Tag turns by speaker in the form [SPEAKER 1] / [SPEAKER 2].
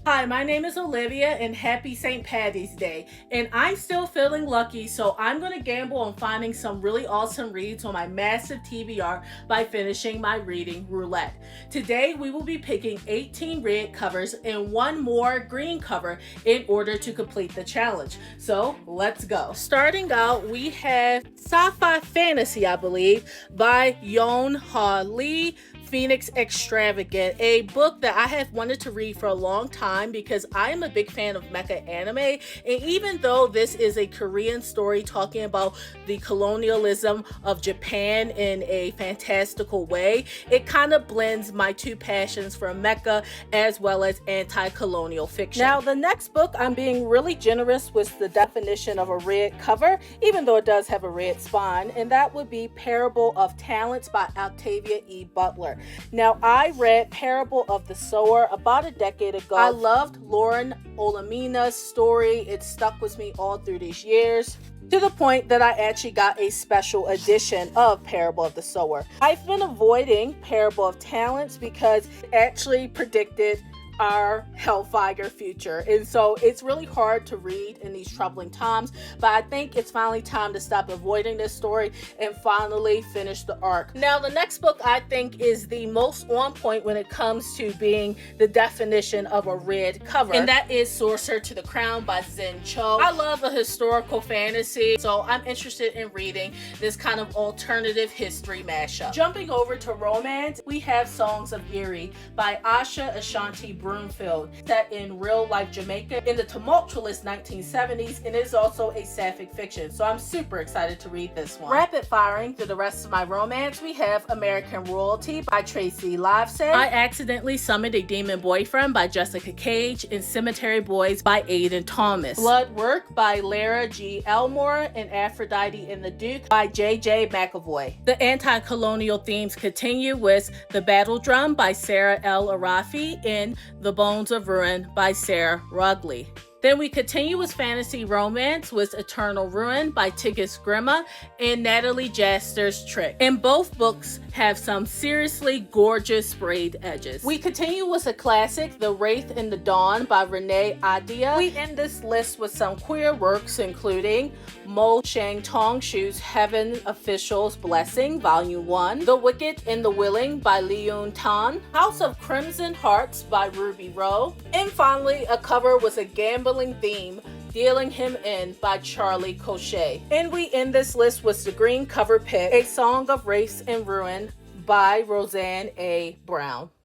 [SPEAKER 1] Hi, my name is Olivia and happy St. Patty's Day. And I'm still feeling lucky, so I'm going to gamble on finding some really awesome reads on my massive TBR by finishing my reading Roulette. Today we will be picking 18 red covers and one more green cover in order to complete the challenge. So let's go. Starting out, we have Sci-Fi Fantasy, I believe, by Yon Ha Lee. Phoenix Extravagant, a book that I have wanted to read for a long time because I am a big fan of mecha anime. And even though this is a Korean story talking about the colonialism of Japan in a fantastical way, it kind of blends my two passions for mecha as well as anti-colonial fiction. Now, the next book, I'm being really generous with the definition of a red cover, even though it does have a red spine, and that would be Parable of Talents by Octavia E. Butler. Now, I read Parable of the Sower about a decade ago. I loved Lauren Olamina's story. It stuck with me all through these years, to the point that I actually got a special edition of Parable of the Sower. I've been avoiding Parable of Talents because it actually predicted our hellfire future, and so it's really hard to read in these troubling times, but I think it's finally time to stop avoiding this story and finally finish the arc. Now, the next book I think is the most on point when it comes to being the definition of a red cover, and that is Sorcerer to the Crown by Zen Cho. I love a historical fantasy, so I'm interested in reading this kind of alternative history mashup. Jumping over to romance, we have Songs of Erie by Asha Ashanti Broomfield, set in real-life Jamaica in the tumultuous 1970s, and is also a sapphic fiction, so I'm super excited to read this one. Rapid firing through the rest of my romance, we have American Royalty by Tracy Livesay, I Accidentally Summoned a Demon Boyfriend by Jessica Cage, and Cemetery Boys by Aidan Thomas. Blood Work by Lara G. Elmore, and Aphrodite and the Duke by J.J. McAvoy. The anti-colonial themes continue with The Battle Drum by Sarah L. Arafi and The Bones of Ruin by Sarah Rugley. Then we continue with fantasy romance with Eternal Ruin by Tigges Grima and Natalie Jaster's Trick. And both books have some seriously gorgeous sprayed edges. We continue with a classic, The Wraith in the Dawn by Renee Adia. We end this list with some queer works including Mo Shang Tong Shu's Heaven Official's Blessing, Volume 1, The Wicked and the Willing by Leon Tan, House of Crimson Hearts by Ruby Rowe, and finally a cover with a gambling theme, Dealing Him In by Charlie Cochet. And we end this list with the green cover pick, A Song of Race and Ruin by Roseanne A. Brown.